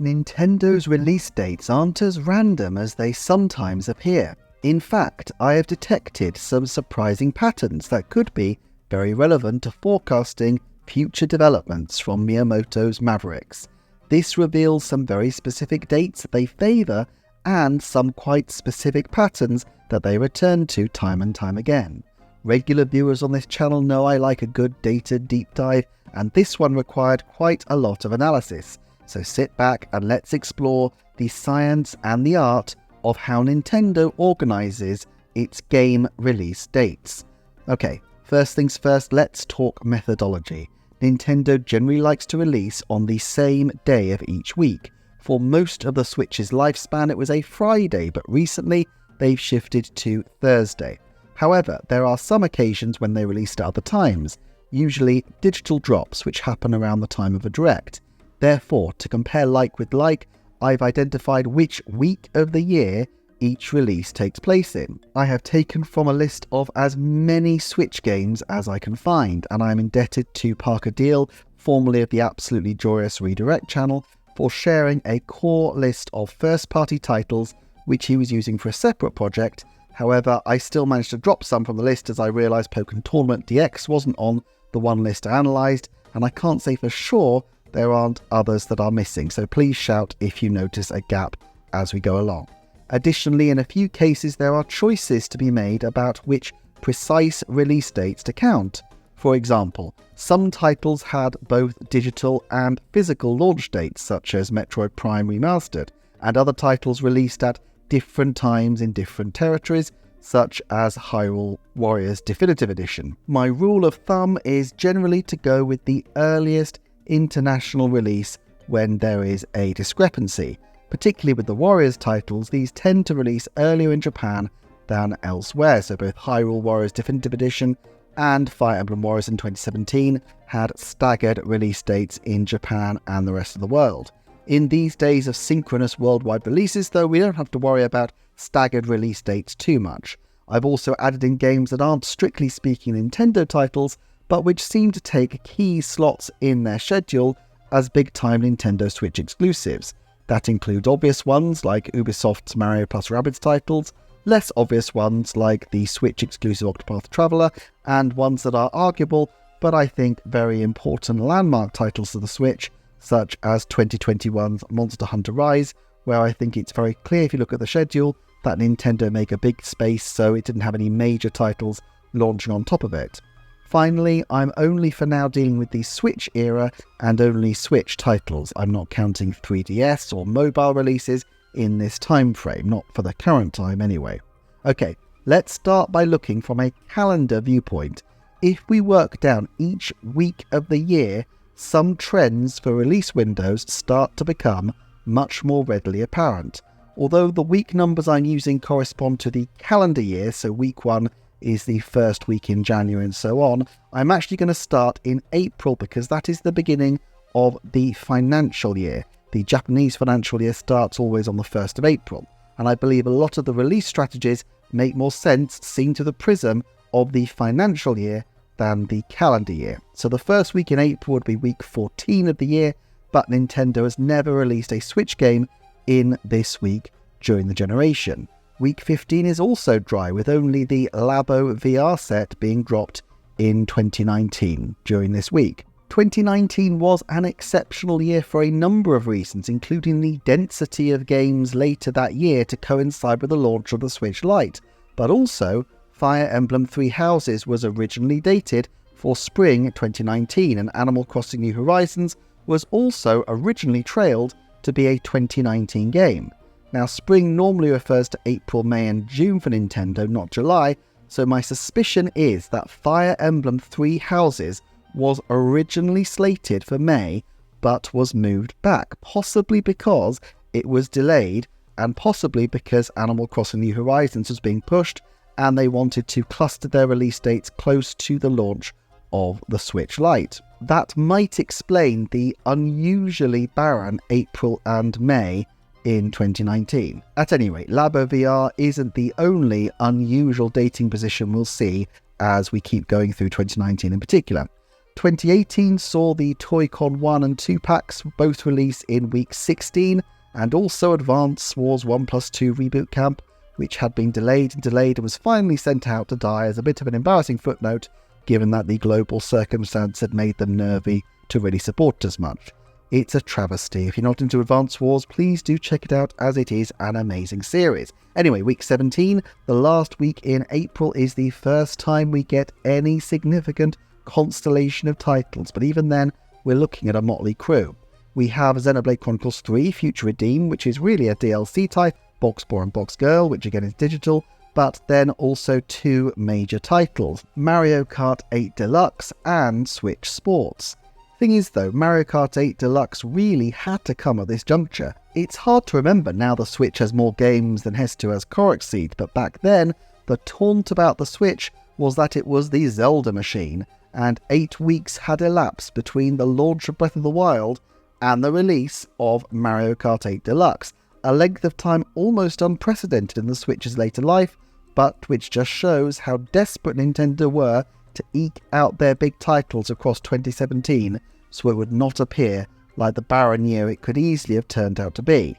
Nintendo's release dates aren't as random as they sometimes appear. In fact, I have detected some surprising patterns that could be very relevant to forecasting future developments from Miyamoto's Mavericks. This reveals some very specific dates that they favour and some quite specific patterns that they return to time and time again. Regular viewers on this channel know I like a good data deep dive, and this one required quite a lot of analysis. So sit back and let's explore the science and the art of how Nintendo organises its game release dates. Okay, first things first, let's talk methodology. Nintendo generally likes to release on the same day of each week. For most of the Switch's lifespan it was a Friday, but recently they've shifted to Thursday. However, there are some occasions when they released at other times, usually digital drops which happen around the time of a direct. Therefore, to compare like with like, I've identified which week of the year each release takes place in. I have taken from a list of as many Switch games as I can find, and I am indebted to Parker Deal, formerly of the Absolutely Joyous Redirect channel, for sharing a core list of first-party titles which he was using for a separate project. However, I still managed to drop some from the list as I realised Pokken Tournament DX wasn't on the one list I analysed, and I can't say for sure there aren't others that are missing, so please shout if you notice a gap as we go along. Additionally, in a few cases there are choices to be made about which precise release dates to count. For example, some titles had both digital and physical launch dates, such as Metroid Prime Remastered, and other titles released at different times in different territories, such as Hyrule Warriors Definitive Edition. My rule of thumb is generally to go with the earliest international release when there is a discrepancy. Particularly with the Warriors titles, these tend to release earlier in Japan than elsewhere, so both Hyrule Warriors Definitive Edition and Fire Emblem Warriors in 2017 had staggered release dates in Japan and the rest of the world. In these days of synchronous worldwide releases though, we don't have to worry about staggered release dates too much. I've also added in games that aren't strictly speaking Nintendo titles, but which seem to take key slots in their schedule as big-time Nintendo Switch exclusives. That includes obvious ones like Ubisoft's Mario + Rabbids titles, less obvious ones like the Switch-exclusive Octopath Traveler, and ones that are arguable, but I think very important landmark titles to the Switch, such as 2021's Monster Hunter Rise, where I think it's very clear if you look at the schedule that Nintendo make a big space so it didn't have any major titles launching on top of it. Finally, I'm only for now dealing with the Switch era and only Switch titles. I'm not counting 3DS or mobile releases in this time frame, not for the current time anyway. Okay, let's start by looking from a calendar viewpoint. If we work down each week of the year, some trends for release windows start to become much more readily apparent. Although the week numbers I'm using correspond to the calendar year, so week 1 is the first week in January and so on, I'm actually going to start in April because that is the beginning of the financial year. The Japanese financial year starts always on the 1st of April, and I believe a lot of the release strategies make more sense seen through the prism of the financial year than the calendar year. So the first week in April would be week 14 of the year, but Nintendo has never released a Switch game in this week during the generation. Week 15 is also dry, with only the Labo VR set being dropped in 2019 during this week. 2019 was an exceptional year for a number of reasons, including the density of games later that year to coincide with the launch of the Switch Lite, but also Fire Emblem Three Houses was originally dated for spring 2019, and Animal Crossing New Horizons was also originally trailed to be a 2019 game. Now, spring normally refers to April, May and June for Nintendo, not July, so my suspicion is that Fire Emblem Three Houses was originally slated for May, but was moved back, possibly because it was delayed, and possibly because Animal Crossing New Horizons was being pushed, and they wanted to cluster their release dates close to the launch of the Switch Lite. That might explain the unusually barren April and May in 2019. At any rate, Labo VR isn't the only unusual dating position we'll see as we keep going through 2019 in particular. 2018 saw the Toy-Con 1 and 2 packs both release in week 16, and also Advance Wars 1+2 Reboot Camp, which had been delayed and was finally sent out to die as a bit of an embarrassing footnote, given that the global circumstance had made them nervy to really support as much. It's a travesty. If you're not into Advance Wars, please do check it out, as it is an amazing series. Anyway, week 17, the last week in April, is the first time we get any significant constellation of titles, but even then, we're looking at a motley crew. We have Xenoblade Chronicles 3 Future Redeem, which is really a DLC type, Box Boy and Box Girl, which again is digital, but then also two major titles, Mario Kart 8 Deluxe and Switch Sports. Thing is though, Mario Kart 8 Deluxe really had to come at this juncture. It's hard to remember now the Switch has more games than Hesto has Korok Seed, but back then, the taunt about the Switch was that it was the Zelda machine, and 8 weeks had elapsed between the launch of Breath of the Wild and the release of Mario Kart 8 Deluxe, a length of time almost unprecedented in the Switch's later life, but which just shows how desperate Nintendo were to eke out their big titles across 2017 so it would not appear like the barren year it could easily have turned out to be.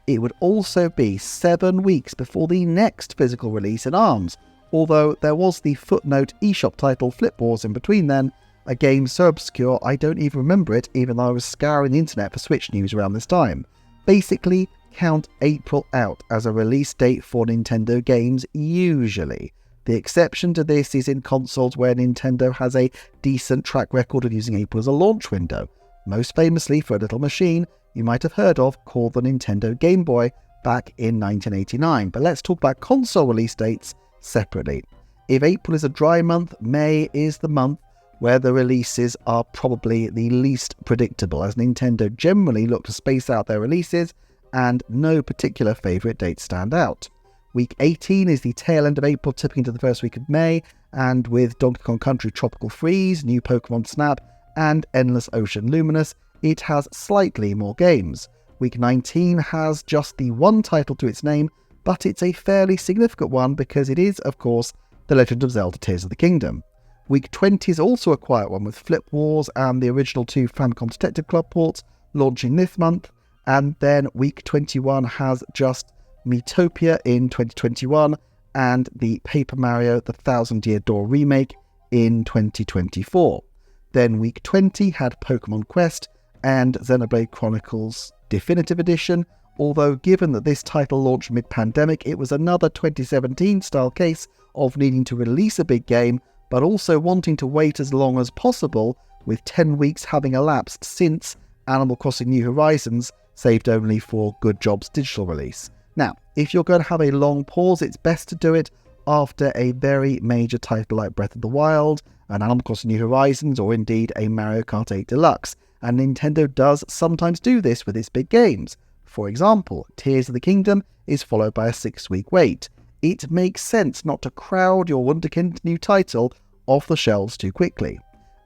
It would also be 7 weeks before the next physical release in ARMS, although there was the footnote eShop title Flip Wars in between then, a game so obscure I don't even remember it, even though I was scouring the internet for Switch news around this time. Basically, count April out as a release date for Nintendo games usually. The exception to this is in consoles where Nintendo has a decent track record of using April as a launch window, most famously for a little machine you might have heard of called the Nintendo Game Boy back in 1989. But let's talk about console release dates separately. If April is a dry month, May is the month where the releases are probably the least predictable, as Nintendo generally look to space out their releases and no particular favourite dates stand out. Week 18 is the tail end of April, tipping into the first week of May, and with Donkey Kong Country Tropical Freeze, New Pokemon Snap, and Endless Ocean Luminous, it has slightly more games. Week 19 has just the one title to its name, but it's a fairly significant one because it is, of course, The Legend of Zelda Tears of the Kingdom. Week 20 is also a quiet one, with Flip Wars and the original 2 Famicom Detective Club ports launching this month, and then week 21 has just Miitopia in 2021 and the Paper Mario The Thousand Year Door remake in 2024. Then week 20 had Pokemon Quest and Xenoblade Chronicles Definitive Edition, although given that this title launched mid-pandemic, it was another 2017 style case of needing to release a big game but also wanting to wait as long as possible, with 10 weeks having elapsed since Animal Crossing New Horizons, saved only for Good Job's digital release. Now, if you're going to have a long pause, it's best to do it after a very major title like Breath of the Wild, an Animal Crossing New Horizons, or indeed a Mario Kart 8 Deluxe, and Nintendo does sometimes do this with its big games. For example, Tears of the Kingdom is followed by a 6-week wait. It makes sense not to crowd your wonderkind new title off the shelves too quickly.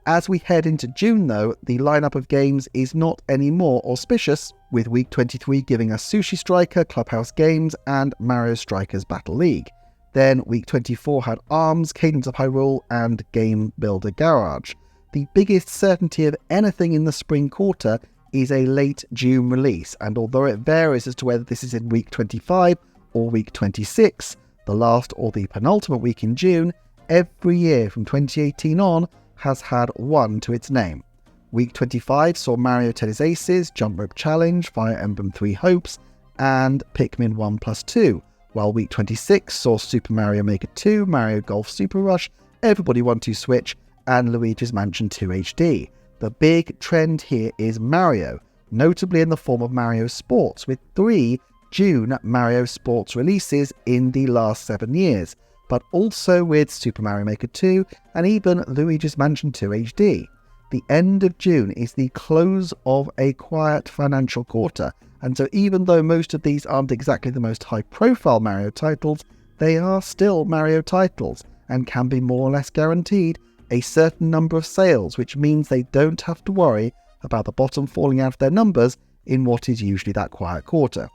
As we head into June though, the lineup of games is not any more auspicious, with week 23 giving us Sushi Striker, Clubhouse Games, and Mario Strikers Battle League. Then week 24 had ARMS, Cadence of Hyrule, and Game Builder Garage. The biggest certainty of anything in the spring quarter is a late June release, and although it varies as to whether this is in week 25 or week 26, the last or the penultimate week in June, every year from 2018 on has had one to its name. Week 25 saw Mario Tennis Aces, Jump Rope Challenge, Fire Emblem 3 Hopes, and Pikmin 1+2, while week 26 saw Super Mario Maker 2, Mario Golf Super Rush, Everybody 1-2 Switch, and Luigi's Mansion 2 HD. The big trend here is Mario, notably in the form of Mario Sports, with 3 June Mario Sports releases in the last 7 years, but also with Super Mario Maker 2 and even Luigi's Mansion 2 HD. The end of June is the close of a quiet financial quarter, and so even though most of these aren't exactly the most high-profile Mario titles, they are still Mario titles, and can be more or less guaranteed a certain number of sales, which means they don't have to worry about the bottom falling out of their numbers in what is usually that quiet quarter.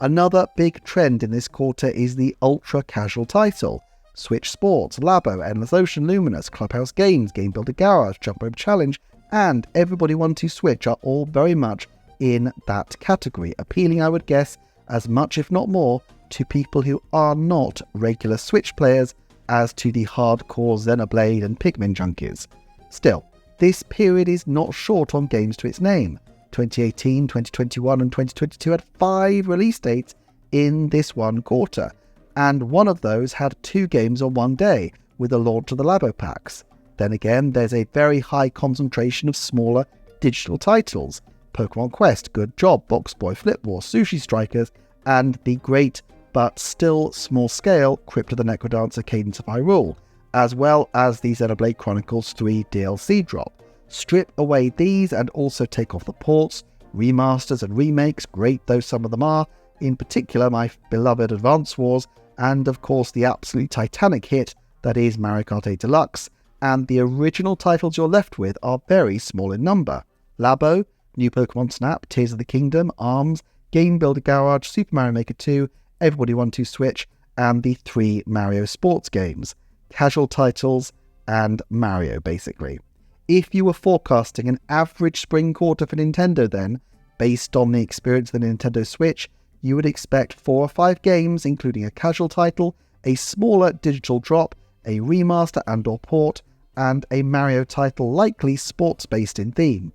Another big trend in this quarter is the ultra-casual title. Switch Sports, Labo, Endless Ocean, Luminous, Clubhouse Games, Game Builder Garage, Jump Rope Challenge, and Everybody Want to Switch are all very much in that category, appealing, I would guess, as much if not more to people who are not regular Switch players as to the hardcore Xenoblade and Pikmin junkies. Still, this period is not short on games to its name. 2018, 2021 and 2022 had 5 release dates in this one quarter, and one of those had 2 games on one day with the launch of the Labo packs. Then again, there's a very high concentration of smaller digital titles: Pokemon Quest, Good Job, Box Boy Flip Wars, Sushi Strikers, and the great but still small-scale Crypt of the Necrodancer Cadence of Hyrule, as well as the Xenoblade Chronicles 3 DLC drop. Strip away these and also take off the ports, remasters and remakes, great though some of them are, in particular my beloved Advance Wars, and of course the absolutely titanic hit that is Mario Kart 8 Deluxe, and the original titles you're left with are very small in number: Labo, New Pokemon Snap, Tears of the Kingdom, ARMS, Game Builder Garage, Super Mario Maker 2, Everybody Want to Switch, and the 3 Mario sports games. Casual titles and Mario, basically. If you were forecasting an average spring quarter for Nintendo then, based on the experience of the Nintendo Switch, you would expect 4 or 5 games, including a casual title, a smaller digital drop, a remaster and/or port, and a Mario title likely sports-based in theme.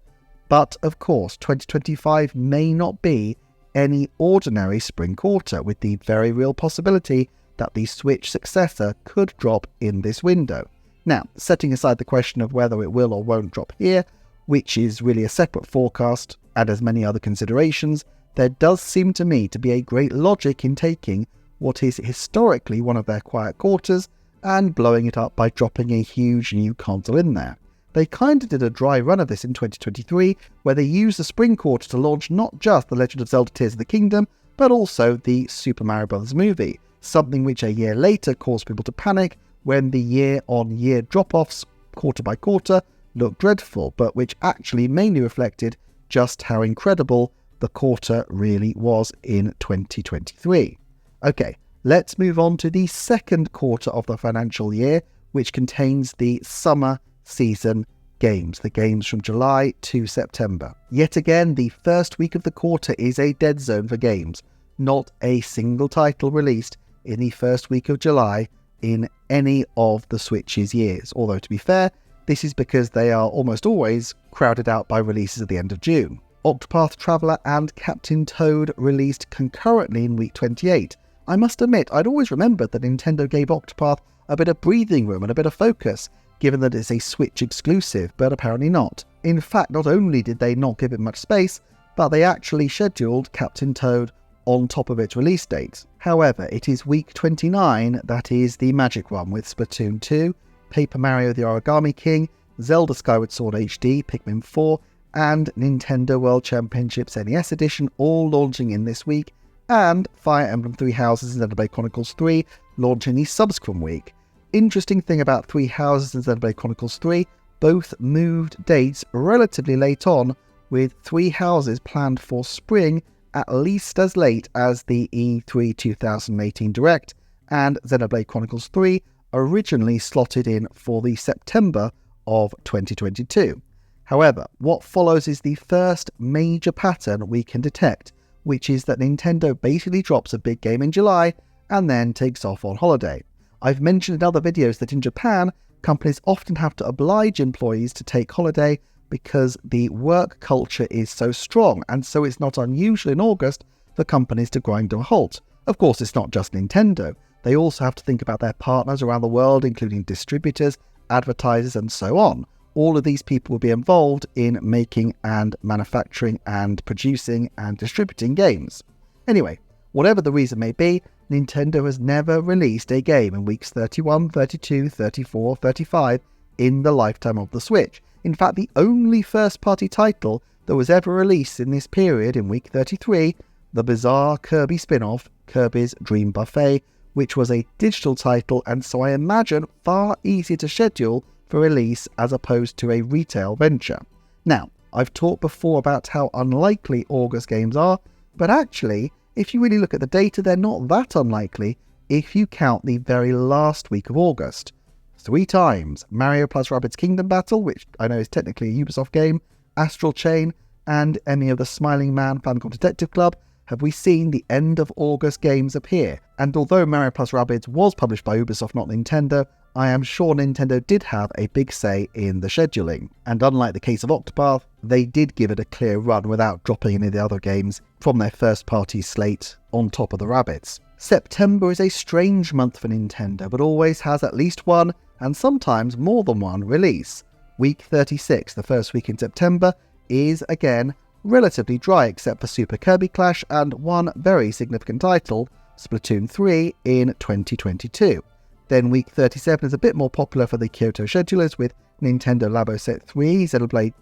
But of course, 2025 may not be any ordinary spring quarter, with the very real possibility that the Switch successor could drop in this window. Now, setting aside the question of whether it will or won't drop here, which is really a separate forecast, and as many other considerations, there does seem to me to be a great logic in taking what is historically one of their quiet quarters and blowing it up by dropping a huge new console in there. They kind of did a dry run of this in 2023, where they used the spring quarter to launch not just The Legend of Zelda Tears of the Kingdom, but also the Super Mario Bros. Movie, something which a year later caused people to panic when the year-on-year drop-offs, quarter by quarter, looked dreadful, but which actually mainly reflected just how incredible the quarter really was in 2023. Okay, let's move on to the second quarter of the financial year, which contains the summer season games, the games from July to September. Yet again, the first week of the quarter is a dead zone for games. Not a single title released in the first week of July in any of the Switch's years, although to be fair, this is because they are almost always crowded out by releases at the end of June. Octopath Traveler and Captain Toad released concurrently in week 28. I must admit, I'd always remembered that Nintendo gave Octopath a bit of breathing room and a bit of focus, given that it's a Switch exclusive, but apparently not. In fact, not only did they not give it much space, but they actually scheduled Captain Toad on top of its release date. However, it is week 29 that is the magic one, with Splatoon 2, Paper Mario the Origami King, Zelda Skyward Sword HD, Pikmin 4, and Nintendo World Championships NES Edition all launching in this week, and Fire Emblem Three Houses and Xenoblade Chronicles 3 launching the subsequent week. Interesting thing about Three Houses and Xenoblade Chronicles 3, both moved dates relatively late on, with Three Houses planned for spring at least as late as the E3 2018 Direct, and Xenoblade Chronicles 3 originally slotted in for the September of 2022. However, what follows is the first major pattern we can detect, which is that Nintendo basically drops a big game in July and then takes off on holiday. I've mentioned in other videos that in Japan, companies often have to oblige employees to take holiday because the work culture is so strong, and so it's not unusual in August for companies to grind to a halt. Of course, it's not just Nintendo. They also have to think about their partners around the world, including distributors, advertisers, and so on. All of these people will be involved in making and manufacturing and producing and distributing games. Anyway, whatever the reason may be, Nintendo has never released a game in weeks 31, 32, 34, 35 in the lifetime of the Switch. In fact, the only first-party title that was ever released in this period in week 33, the bizarre Kirby spin-off, Kirby's Dream Buffet, which was a digital title and so I imagine far easier to schedule for release as opposed to a retail venture. Now, I've talked before about how unlikely August games are, but actually, if you really look at the data, they're not that unlikely if you count the very last week of August. 3 times Mario plus Rabbids Kingdom Battle, which I know is technically a Ubisoft game, Astral Chain, and any of the Smiling Man Famicom Detective Club have we seen the end of August games appear. And although Mario plus Rabbids was published by Ubisoft, not Nintendo, I am sure Nintendo did have a big say in the scheduling. And unlike the case of Octopath, they did give it a clear run without dropping any of the other games from their first-party slate on top of the Rabbids. September is a strange month for Nintendo, but always has at least one, and sometimes more than one, release. Week 36, the first week in September, is, again, relatively dry except for Super Kirby Clash and one very significant title, Splatoon 3, in 2022. Then week 37 is a bit more popular for the Kyoto schedulers with Nintendo Labo Set 3, Xenoblade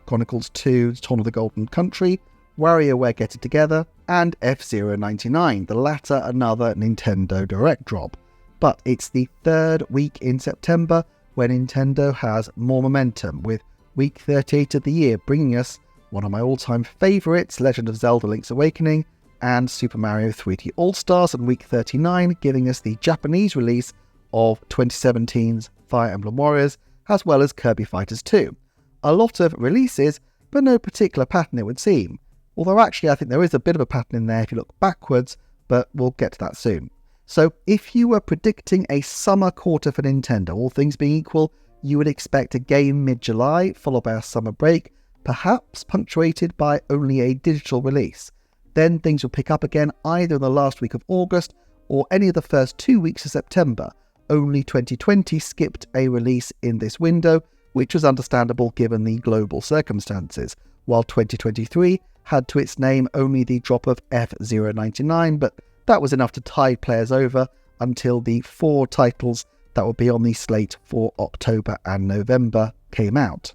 Chronicles 2, Dawn of the Golden Country, WarioWare Get It Together, and F-Zero 99, the latter another Nintendo Direct drop. But it's the third week in September where Nintendo has more momentum, with week 38 of the year bringing us one of my all-time favourites, Legend of Zelda Link's Awakening, and Super Mario 3D All-Stars, and week 39 giving us the Japanese release of 2017's Fire Emblem Warriors, as well as Kirby Fighters 2. A lot of releases, but no particular pattern it would seem. Although actually I think there is a bit of a pattern in there if you look backwards, but we'll get to that soon. So if you were predicting a summer quarter for Nintendo, all things being equal, you would expect a game mid-July, followed by a summer break, perhaps punctuated by only a digital release. Then things will pick up again either in the last week of August or any of the first 2 weeks of September. Only 2020 skipped a release in this window, which was understandable given the global circumstances, while 2023 had to its name only the drop of F-Zero 99, but that was enough to tide players over until the 4 titles that would be on the slate for October and November came out.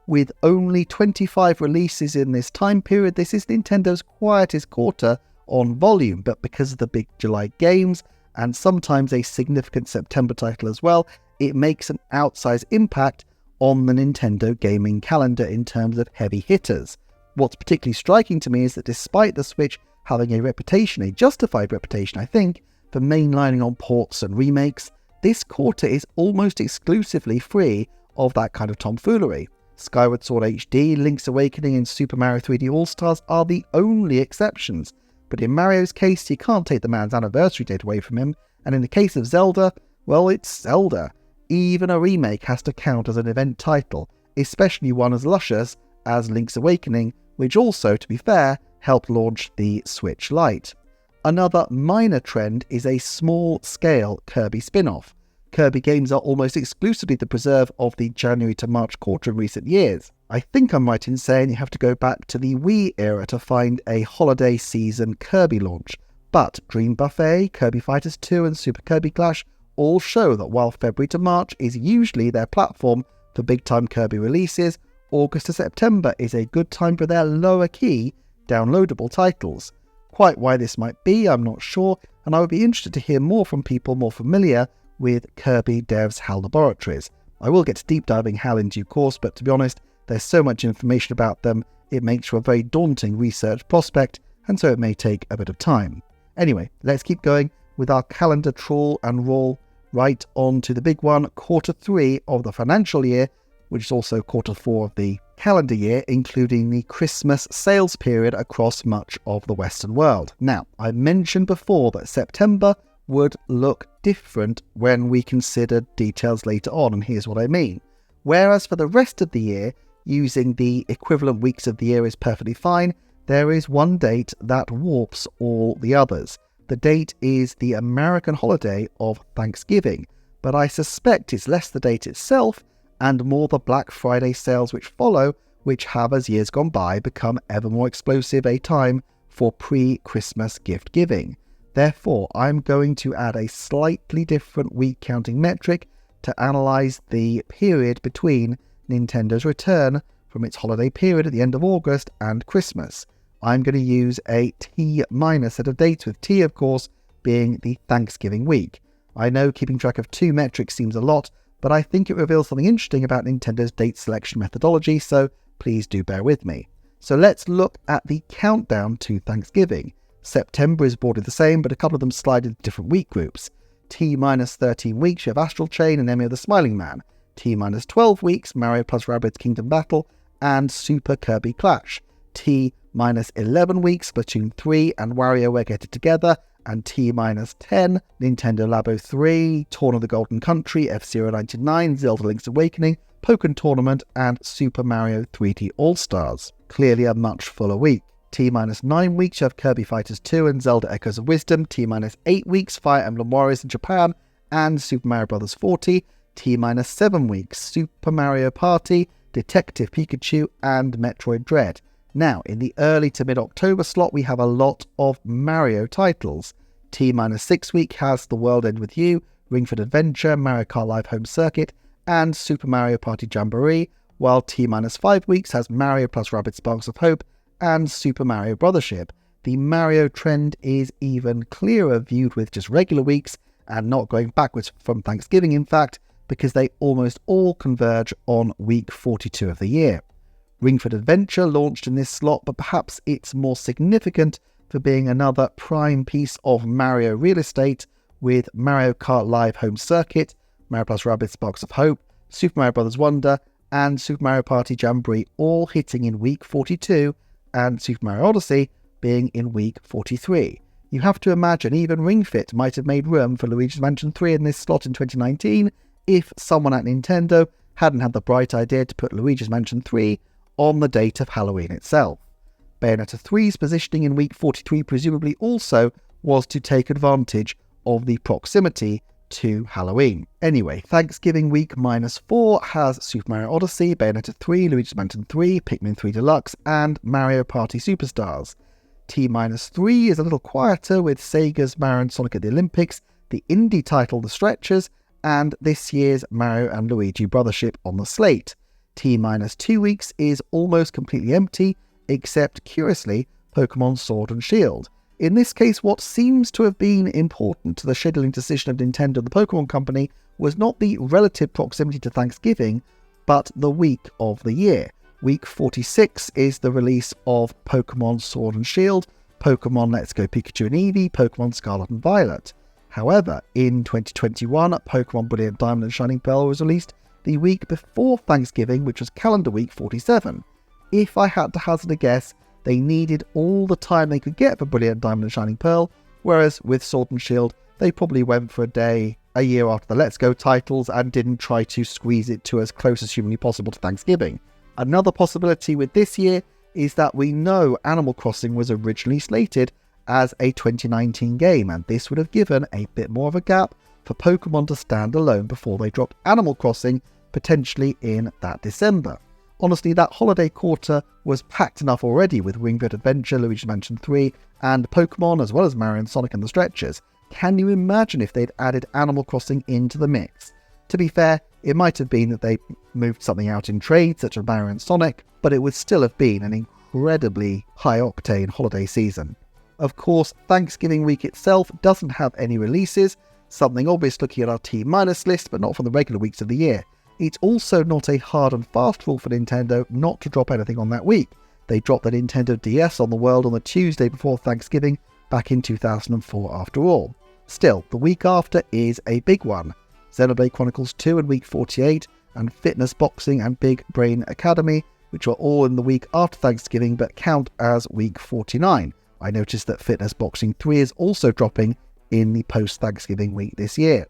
With only 25 releases in this time period, this is Nintendo's quietest quarter on volume, but because of the big July games, and sometimes a significant September title as well, it makes an outsized impact on the Nintendo gaming calendar in terms of heavy hitters. What's particularly striking to me is that despite the Switch having a reputation, a justified reputation I think, for mainlining on ports and remakes, this quarter is almost exclusively free of that kind of tomfoolery. Skyward Sword HD, Link's Awakening and Super Mario 3D All-Stars are the only exceptions. But in Mario's case, you can't take the man's anniversary date away from him, and in the case of Zelda, well, it's Zelda. Even a remake has to count as an event title, especially one as luscious as Link's Awakening, which also, to be fair, helped launch the Switch Lite. Another minor trend is a small-scale Kirby spin-off. Kirby games are almost exclusively the preserve of the January to March quarter in recent years. I think I'm right in saying you have to go back to the Wii era to find a holiday season Kirby launch, but Dream Buffet, Kirby Fighters 2 and Super Kirby Clash all show that while February to March is usually their platform for big-time Kirby releases, August to September is a good time for their lower-key, downloadable titles. Quite why this might be, I'm not sure, and I would be interested to hear more from people more familiar with Kirby devs HAL Laboratories. I will get to deep diving HAL in due course, but to be honest, there's so much information about them, it makes for a very daunting research prospect, and so it may take a bit of time. Anyway, let's keep going with our calendar trawl and roll right on to the big one, quarter 3 of the financial year, which is also quarter 4 of the calendar year, including the Christmas sales period across much of the Western world. Now, I mentioned before that September would look different when we consider details later on, and here's what I mean. Whereas for the rest of the year, using the equivalent weeks of the year is perfectly fine, there is one date that warps all the others. The date is the American holiday of Thanksgiving, but I suspect it's less the date itself and more the Black Friday sales which follow, which have, as years gone by, become ever more explosive, a time for pre-Christmas gift giving. Therefore, I'm going to add a slightly different week counting metric to analyse the period between Nintendo's return from its holiday period at the end of August and Christmas. I'm going to use a T- set of dates, with T of course being the Thanksgiving week. I know keeping track of 2 metrics seems a lot, but I think it reveals something interesting about Nintendo's date selection methodology, so please do bear with me. So let's look at the countdown to Thanksgiving. September is broadly the same, but a couple of them slide into different week groups. T minus 13 weeks, you have Astral Chain and Emi the Smiling Man. T minus 12 weeks, Mario plus Rabbids Kingdom Battle and Super Kirby Clash. T minus 11 weeks, Splatoon 3 and WarioWare Get It Together. And T minus 10, Nintendo Labo 3, Torn of the Golden Country, F-Zero 99, Zelda Link's Awakening, Pokken Tournament, and Super Mario 3D All-Stars. Clearly a much fuller week. T minus 9 weeks, you have Kirby Fighters 2 and Zelda Echoes of Wisdom. T minus 8 weeks, Fire Emblem Warriors in Japan and Super Mario Bros. 40. T minus 7 weeks, Super Mario Party, Detective Pikachu, and Metroid Dread. Now, in the early to mid-October slot, we have a lot of Mario titles. T minus 6 week has The World End With You, Ring Fit Adventure, Mario Kart Live Home Circuit, and Super Mario Party Jamboree, while T minus 5 weeks has Mario plus Rabbids Sparks of Hope and Super Mario Brothership. The Mario trend is even clearer viewed with just regular weeks and not going backwards from Thanksgiving, in fact, because they almost all converge on week 42 of the year. Ring Fit Adventure launched in this slot, but perhaps it's more significant for being another prime piece of Mario real estate, with Mario Kart Live Home Circuit, Mario plus Rabbids Sparks of Hope, Super Mario Bros. Wonder, and Super Mario Party Jamboree all hitting in week 42, and Super Mario Odyssey being in week 43. You have to imagine even Ring Fit might have made room for Luigi's Mansion 3 in this slot in 2019 if someone at Nintendo hadn't had the bright idea to put Luigi's Mansion 3 on the date of Halloween itself. Bayonetta 3's positioning in week 43 presumably also was to take advantage of the proximity to Halloween. Anyway, Thanksgiving week -4 has Super Mario Odyssey, Bayonetta 3, Luigi's Mansion 3, Pikmin 3 Deluxe, and Mario Party Superstars. T-3 is a little quieter with Sega's Mario and Sonic at the Olympics, the indie title The Stretchers, and this year's Mario and Luigi Brothership on the slate. T-2 weeks is almost completely empty, except, curiously, Pokemon Sword and Shield. In this case, what seems to have been important to the scheduling decision of Nintendo and the Pokemon Company was not the relative proximity to Thanksgiving, but the week of the year. Week 46 is the release of Pokemon Sword and Shield, Pokemon Let's Go Pikachu and Eevee, Pokemon Scarlet and Violet. However, in 2021, Pokemon Brilliant Diamond and Shining Pearl was released the week before Thanksgiving, which was calendar week 47. If I had to hazard a guess, they needed all the time they could get for Brilliant Diamond and Shining Pearl, whereas with Sword and Shield, they probably went for a day a year after the Let's Go titles and didn't try to squeeze it to as close as humanly possible to Thanksgiving. Another possibility with this year is that we know Animal Crossing was originally slated as a 2019 game, and this would have given a bit more of a gap for Pokemon to stand alone before they dropped Animal Crossing, potentially in that December. Honestly, that holiday quarter was packed enough already with Ring Fit Adventure, Luigi's Mansion 3, and Pokemon, as well as Mario and Sonic and the Stretchers. Can you imagine if they'd added Animal Crossing into the mix? To be fair, it might have been that they moved something out in trade, such as Mario and Sonic, but it would still have been an incredibly high-octane holiday season. Of course, Thanksgiving week itself doesn't have any releases, something obvious looking at our T- list, but not from the regular weeks of the year. It's also not a hard and fast rule for Nintendo not to drop anything on that week. They dropped the Nintendo DS on the world on the Tuesday before Thanksgiving back in 2004 after all. Still, the week after is a big one. Xenoblade Chronicles 2 in week 48, and Fitness Boxing and Big Brain Academy, which are all in the week after Thanksgiving but count as week 49. I noticed that Fitness Boxing 3 is also dropping in the post-Thanksgiving week this year.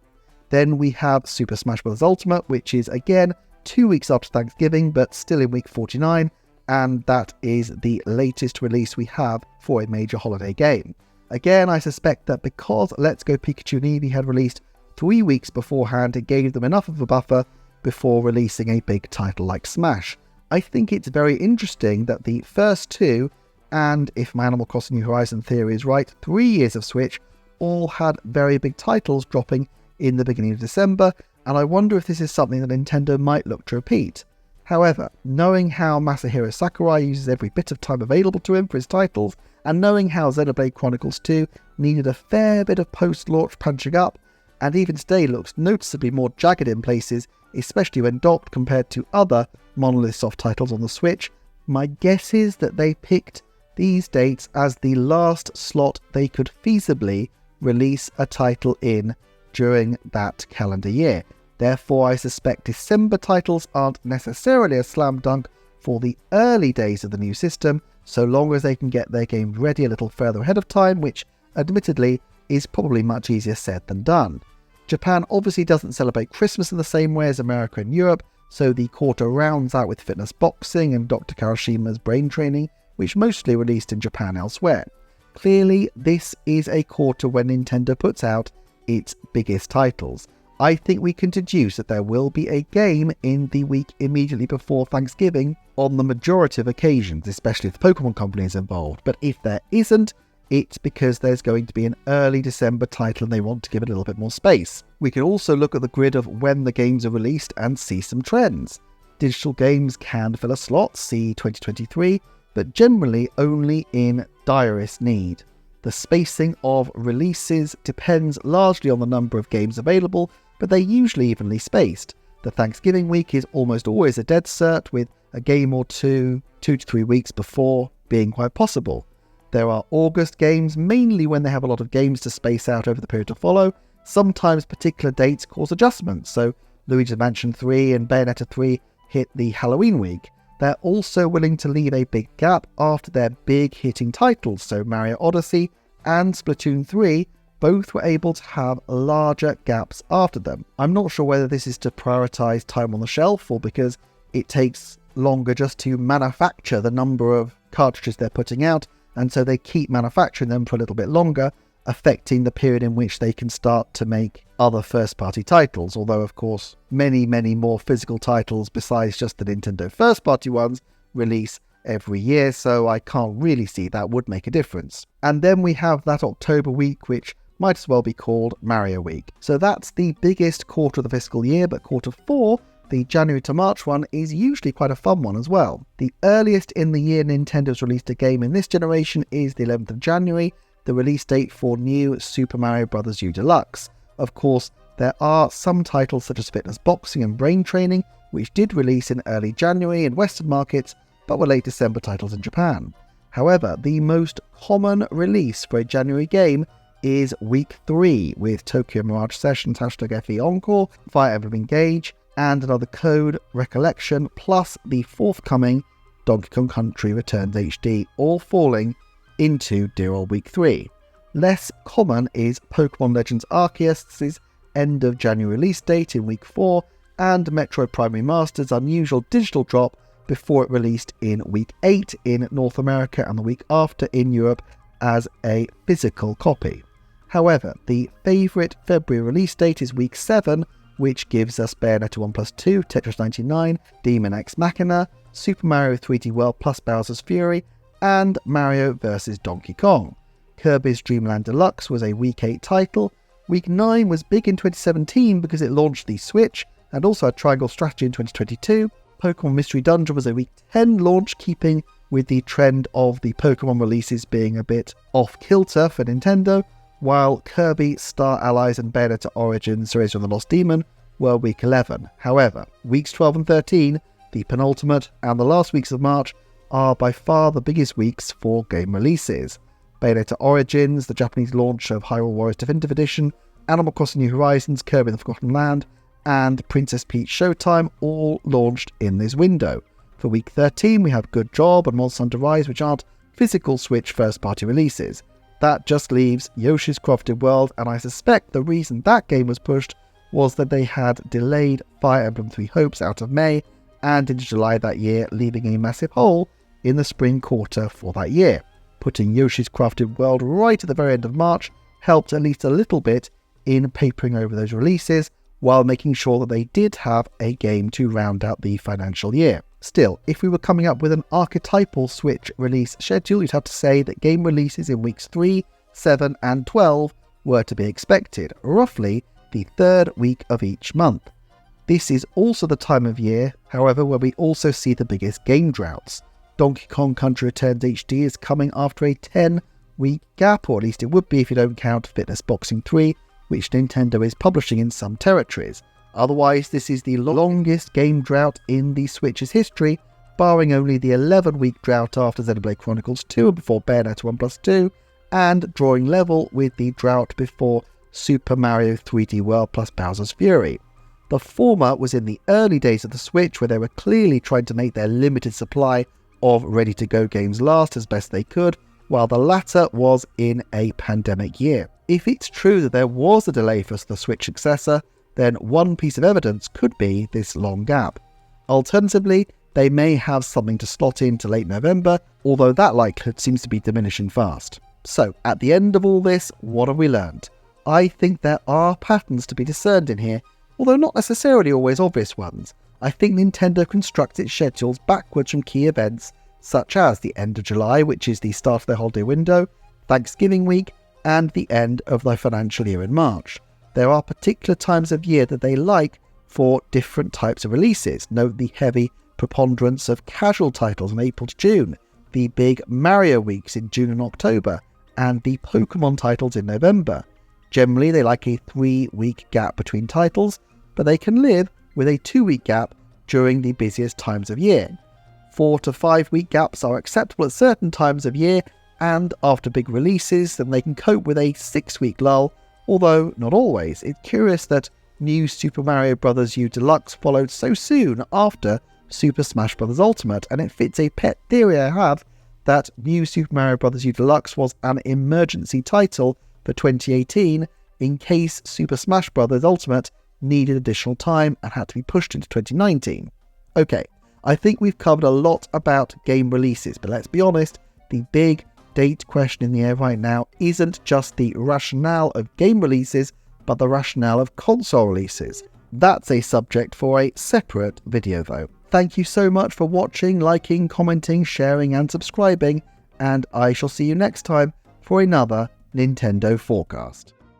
Then we have Super Smash Bros. Ultimate, which is again 2 weeks after Thanksgiving but still in week 49, and that is the latest release we have for a major holiday game. Again, I suspect that because Let's Go Pikachu and Eevee had released 3 weeks beforehand, it gave them enough of a buffer before releasing a big title like Smash. I think it's very interesting that the first two, and if my Animal Crossing New Horizon theory is right, 3 years of Switch all had very big titles dropping in the beginning of December, and I wonder if this is something that Nintendo might look to repeat. However, knowing how Masahiro Sakurai uses every bit of time available to him for his titles, and knowing how Xenoblade Chronicles 2 needed a fair bit of post-launch punching up, and even today looks noticeably more jagged in places, especially when docked compared to other Monolith Soft titles on the Switch, my guess is that they picked these dates as the last slot they could feasibly release a title in during that calendar year. Therefore, I suspect December titles aren't necessarily a slam dunk for the early days of the new system, so long as they can get their games ready a little further ahead of time, which admittedly is probably much easier said than done. Japan obviously doesn't celebrate Christmas in the same way as America and Europe, so the quarter rounds out with Fitness Boxing and Dr. Karashima's Brain Training, which mostly released in Japan elsewhere. Clearly, this is a quarter when Nintendo puts out its biggest titles. I think we can deduce that there will be a game in the week immediately before Thanksgiving on the majority of occasions, especially if the Pokemon Company is involved. But if there isn't, it's because there's going to be an early December title and they want to give it a little bit more space. We can also look at the grid of when the games are released and see some trends. Digital games can fill a slot, see 2023, but generally only in direst need. The spacing of releases depends largely on the number of games available, but they're usually evenly spaced. The Thanksgiving week is almost always a dead cert, with a game or two to 3 weeks before being quite possible. There are August games, mainly when they have a lot of games to space out over the period to follow. Sometimes particular dates cause adjustments, so Luigi's Mansion 3 and Bayonetta 3 hit the Halloween week. They're also willing to leave a big gap after their big hitting titles, so Mario Odyssey and Splatoon 3 both were able to have larger gaps after them. I'm not sure whether this is to prioritise time on the shelf or because it takes longer just to manufacture the number of cartridges they're putting out, and so they keep manufacturing them for a little bit longer, affecting the period in which they can start to make other first-party titles, although of course many more physical titles besides just the Nintendo first-party ones release every year, so I can't really see that would make a difference. And then we have that October week, which might as well be called Mario Week. So that's the biggest quarter of the fiscal year, but quarter 4, the January to March one, is usually quite a fun one as well. The earliest in the year Nintendo's released a game in this generation is the 11th of January, the release date for new Super Mario Bros. U Deluxe. Of course, there are some titles such as Fitness Boxing and Brain Training, which did release in early January in Western markets, but were late December titles in Japan. However, the most common release for a January game is Week 3, with Tokyo Mirage Sessions #FE Encore, Fire Emblem Engage, and Another Code Recollection, plus the forthcoming Donkey Kong Country Returns HD, all falling into Dear Old Week 3. Less common is Pokemon Legends Arceus' end of January release date in Week 4, and Metroid Prime Remastered's unusual digital drop before it released in Week 8 in North America and the week after in Europe as a physical copy. However, the favourite February release date is Week 7, which gives us Bayonetta 1+2, Tetris 99, Demon X Machina, Super Mario 3D World plus Bowser's Fury, and Mario vs Donkey Kong. Kirby's Dream Land Deluxe was a Week 8 title. Week 9 was big in 2017 because it launched the Switch, and also had Triangle Strategy in 2022. Pokemon Mystery Dungeon was a Week 10 launch, keeping with the trend of the Pokemon releases being a bit off-kilter for Nintendo, while Kirby, Star Allies and Bayonetta Origins Erasure of the Lost Demon were Week 11. However, Weeks 12 and 13, the penultimate and the last weeks of March, are by far the biggest weeks for game releases. Bayonetta Origins, the Japanese launch of Hyrule Warriors Definitive Edition, Animal Crossing New Horizons, Kirby and the Forgotten Land, and Princess Peach Showtime all launched in this window. For Week 13, we have Good Job and Monster Hunter Rise, which aren't physical Switch first-party releases. That just leaves Yoshi's Crafted World, and I suspect the reason that game was pushed was that they had delayed Fire Emblem 3 Hopes out of May and into July that year, leaving a massive hole in the spring quarter for that year. Putting Yoshi's Crafted World right at the very end of March helped at least a little bit in papering over those releases, while making sure that they did have a game to round out the financial year. Still, if we were coming up with an archetypal Switch release schedule, you'd have to say that game releases in weeks 3, 7 and 12 were to be expected, roughly the third week of each month. This is also the time of year, however, where we also see the biggest game droughts. Donkey Kong Country Returns HD is coming after a 10-week gap, or at least it would be if you don't count Fitness Boxing 3, which Nintendo is publishing in some territories. Otherwise, this is the longest game drought in the Switch's history, barring only the 11-week drought after Xenoblade Chronicles 2 and before Bayonetta 1+2, and drawing level with the drought before Super Mario 3D World plus Bowser's Fury. The former was in the early days of the Switch, where they were clearly trying to make their limited supply of ready-to-go games last as best they could, while the latter was in a pandemic year. If it's true that there was a delay for the Switch successor, then one piece of evidence could be this long gap. Alternatively, they may have something to slot into late November, although that likelihood seems to be diminishing fast. So, at the end of all this, what have we learned? I think there are patterns to be discerned in here, although not necessarily always obvious ones. I think Nintendo constructs its schedules backwards from key events, such as the end of July, which is the start of their holiday window, Thanksgiving week, and the end of their financial year in March. There are particular times of year that they like for different types of releases. Note the heavy preponderance of casual titles in April to June, the big Mario weeks in June and October, and the Pokemon titles in November. Generally, they like a 3-week gap between titles, but they can live with a 2-week gap during the busiest times of year. 4 to 5 week gaps are acceptable at certain times of year, and after big releases, then they can cope with a 6-week lull, although not always. It's curious that New Super Mario Bros. U Deluxe followed so soon after Super Smash Bros. Ultimate, and it fits a pet theory I have that New Super Mario Bros. U Deluxe was an emergency title for 2018 in case Super Smash Bros. Ultimate needed additional time and had to be pushed into 2019. Okay, I think we've covered a lot about game releases, but let's be honest, the big date question in the air right now isn't just the rationale of game releases, but the rationale of console releases. That's a subject for a separate video though. Thank you so much for watching, liking, commenting, sharing and subscribing, and I shall see you next time for another Nintendo Forecast.